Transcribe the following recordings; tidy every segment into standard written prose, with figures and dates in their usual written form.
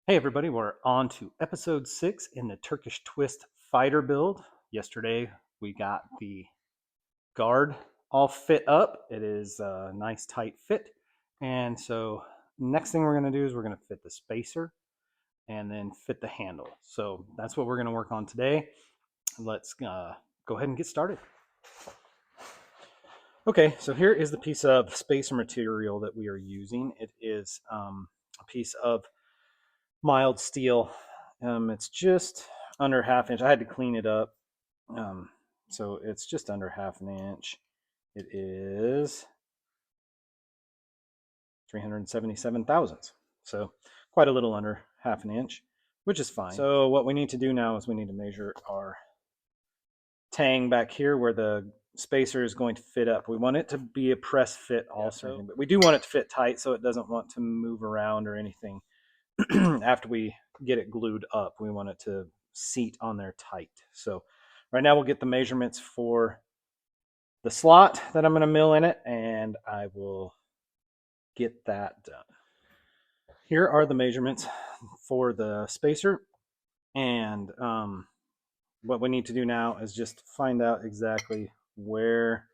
Hey everybody, we're on to episode 6 in the Turkish twist fighter build. Yesterday we got the guard all fit up. It is a nice tight fit. And so next thing we're going to do is we're going to fit the spacer and then fit the handle. So that's what we're going to work on today. Let's go ahead and get started. Okay, so here is the piece of spacer material that we are using. It is a piece of mild steel. It's just under half inch. I had to clean it up. So it's just under half an inch. It is 377 thousandths. So quite a little under half an inch, which is fine. So what we need to do now is we need to measure our tang back here where the spacer is going to fit up. We want it to be a press fit also, but we do want it to fit tight so it doesn't want to move around or anything. After we get it glued up, we want it to seat on there tight. So right now we'll get the measurements for the slot that I'm going to mill in it, and I will get that done. Here are the measurements for the spacer, and what we need to do now is just find out exactly where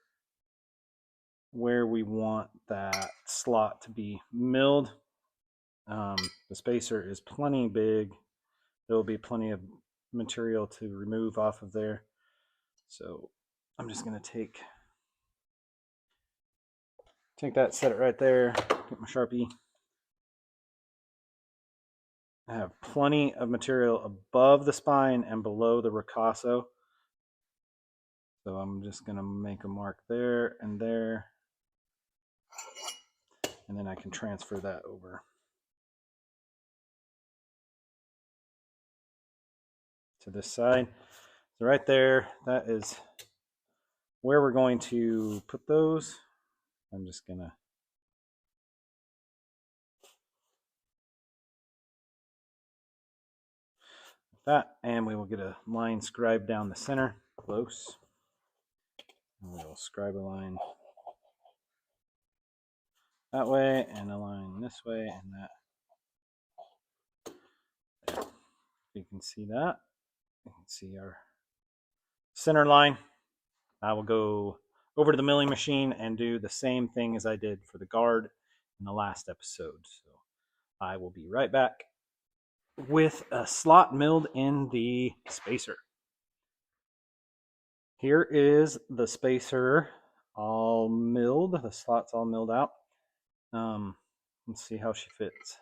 we want that slot to be milled. The spacer is plenty big. There will be plenty of material to remove off of there. So I'm just going to take that, set it right there, get my Sharpie. I have plenty of material above the spine and below the ricasso. So I'm just going to make a mark there and there. And then I can transfer that over to this side. So right there, that is where we're going to put those. I'm just going to that, and we will get a line scribed down the center, close. And we'll scribe a line that way, and a line this way, and that. There. You can see that. You can see our center line. I will go over to the milling machine and do the same thing as I did for the guard in the last episode. So I will be right back with a slot milled in the spacer. Here is the spacer all milled. The slot's all milled out. Let's see how she fits.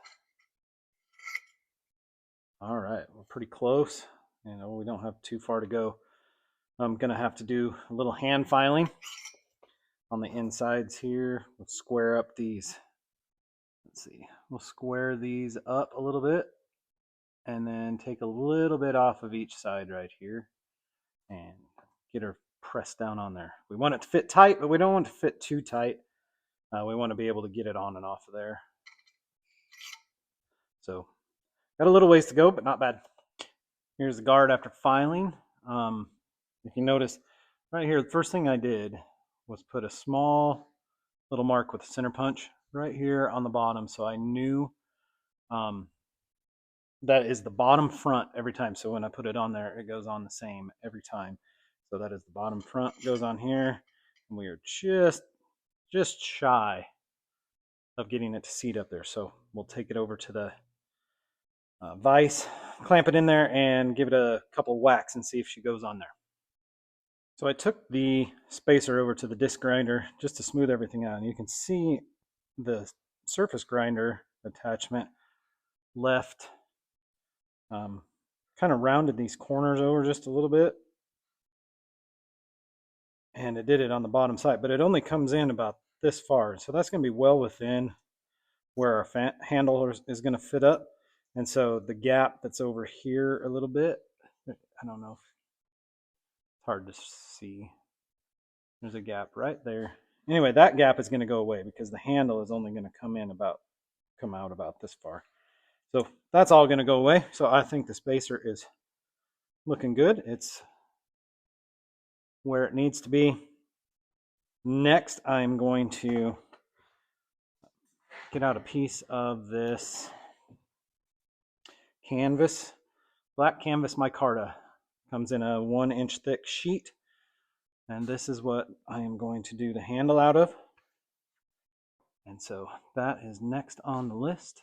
All right, we're pretty close. We don't have too far to go. I'm gonna have to do a little hand filing on the insides here. We'll square up these. Let's see. We'll square these up a little bit and then take a little bit off of each side right here and get her pressed down on there. We want it to fit tight, but we don't want it to fit too tight. We want to be able to get it on and off of there. So got a little ways to go, but not bad. Here's the guard after filing. If you notice right here, the first thing I did was put a small little mark with a center punch right here on the bottom, so I knew that is the bottom front every time. So when I put it on there, it goes on the same every time. So that is the bottom front, goes on here, and we are just shy of getting it to seat up there. So we'll take it over to the vise, clamp it in there, and give it a couple whacks and see if she goes on there. So I took the spacer over to the disc grinder just to smooth everything out. And you can see the surface grinder attachment left kind of rounded these corners over just a little bit. And it did it on the bottom side, but it only comes in about this far. So that's going to be well within where our handle is going to fit up. And so the gap that's over here a little bit, I don't know if it's hard to see. There's a gap right there. Anyway, that gap is going to go away because the handle is only going to come out about this far. So that's all going to go away. So I think the spacer is looking good. It's where it needs to be. Next, I'm going to get out a piece of this canvas, black canvas micarta. Comes in a 1-inch thick sheet. And this is what I am going to do the handle out of. And so that is next on the list.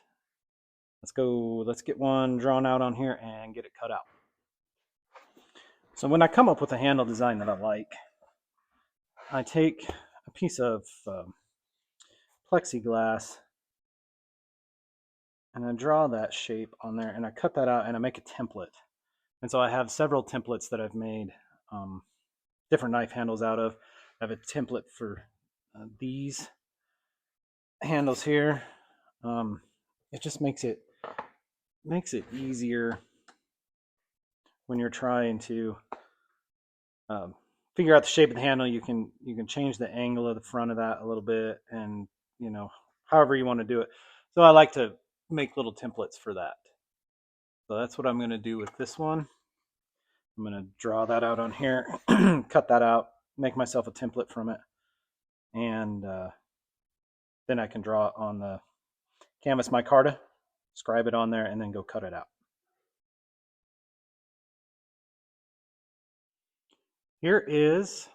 Let's get one drawn out on here and get it cut out. So when I come up with a handle design that I like, I take a piece of plexiglass and I draw that shape on there and I cut that out and I make a template. And so I have several templates that I've made different knife handles out of. I have a template for these handles here. It just makes it easier when you're trying to figure out the shape of the handle. You can change the angle of the front of that a little bit, and however you want to do it. So I like to make little templates for that. So that's what I'm going to do with this one. I'm going to draw that out on here, cut that out, make myself a template from it, and then I can draw on the canvas micarta, scribe it on there, and then go cut it out. Here is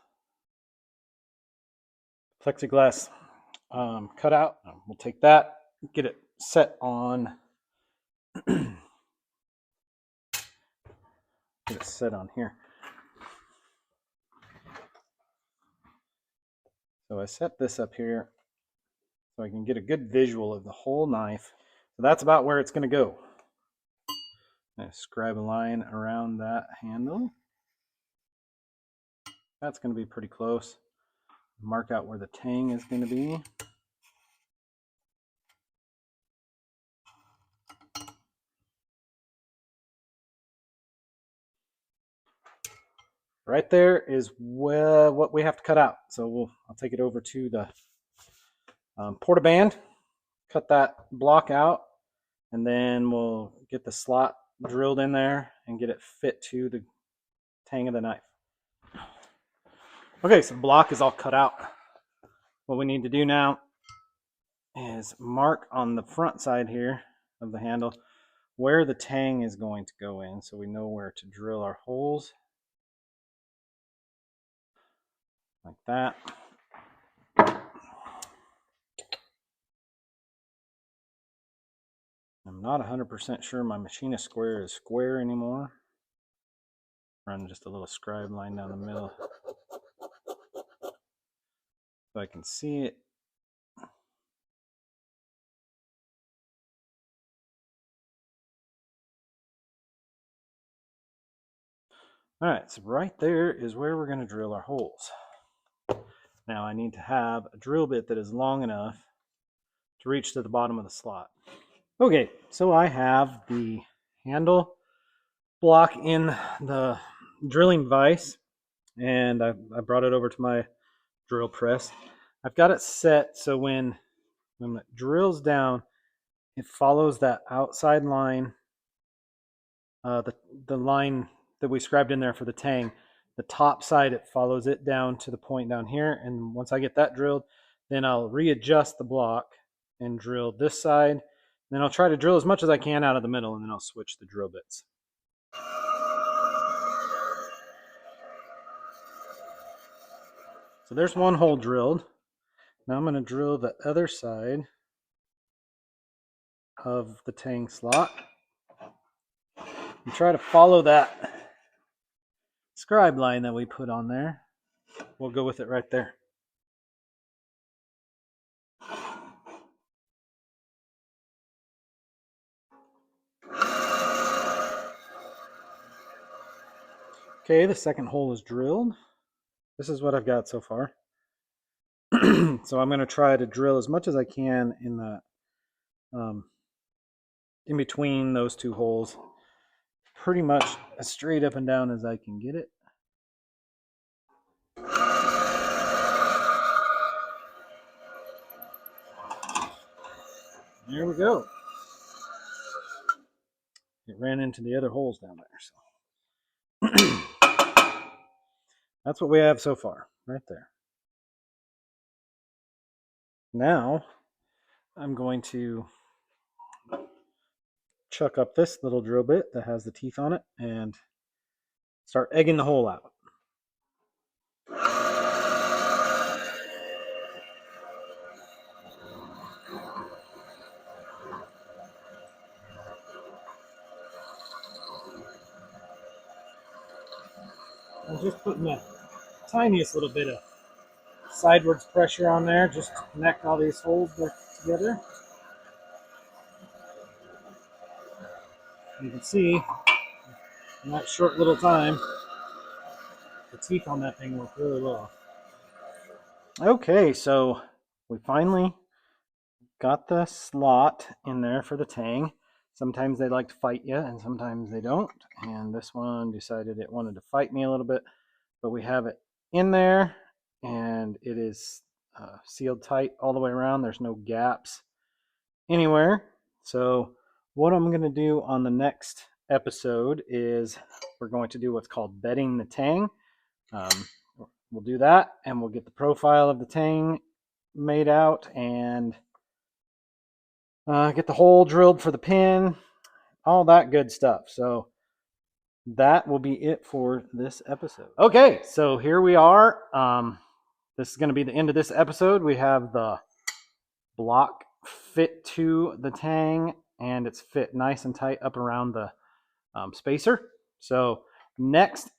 plexiglass cut out. We'll take that, get it set on, get it set on here. So I set this up here so I can get a good visual of the whole knife. So that's about where it's going to go. I'm going to scribe a line around that handle. That's going to be pretty close. Mark out where the tang is going to be. Right there is what we have to cut out. So I'll take it over to the portaband, cut that block out, and then we'll get the slot drilled in there and get it fit to the tang of the knife. Okay, so the block is all cut out. What we need to do now is mark on the front side here of the handle where the tang is going to go in, so we know where to drill our holes. Like that. I'm not 100% sure my machinist square is square anymore. Run just a little scribe line down the middle so I can see it. All right, so right there is where we're going to drill our holes. Now I need to have a drill bit that is long enough to reach to the bottom of the slot. Okay, so I have the handle block in the drilling vise, and I brought it over to my drill press. I've got it set so when it drills down, it follows that outside line, the line that we scribed in there for the tang. The top side, it follows it down to the point down here, and once I get that drilled, then I'll readjust the block and drill this side. Then I'll try to drill as much as I can out of the middle, and then I'll switch the drill bits. So there's one hole drilled. Now I'm going to drill the other side of the tang slot and try to follow that scribe line that we put on there. We'll go with it right there. Okay, the second hole is drilled. This is what I've got so far. So I'm going to try to drill as much as I can in that in between those two holes, pretty much as straight up and down as I can get it. There we go. It ran into the other holes down there. So that's what we have so far, right there. Now I'm going to chuck up this little drill bit that has the teeth on it and start egging the hole out. I'm just putting the tiniest little bit of sidewards pressure on there just to connect all these holes back together. You can see in that short little time, the teeth on that thing work really well. Okay, so we finally got the slot in there for the tang. Sometimes they like to fight you and sometimes they don't. And this one decided it wanted to fight me a little bit, but we have it in there and it is sealed tight all the way around. There's no gaps anywhere. So what I'm going to do on the next episode is we're going to do what's called bedding the tang. We'll do that and we'll get the profile of the tang made out and get the hole drilled for the pin, all that good stuff. So that will be it for this episode. Okay, so here we are. This is going to be the end of this episode. We have the block fit to the tang and it's fit nice and tight up around the spacer. So next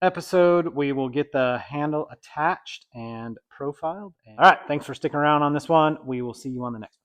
episode we will get the handle attached and profiled. All right, thanks for sticking around on this one. We will see you on the next one.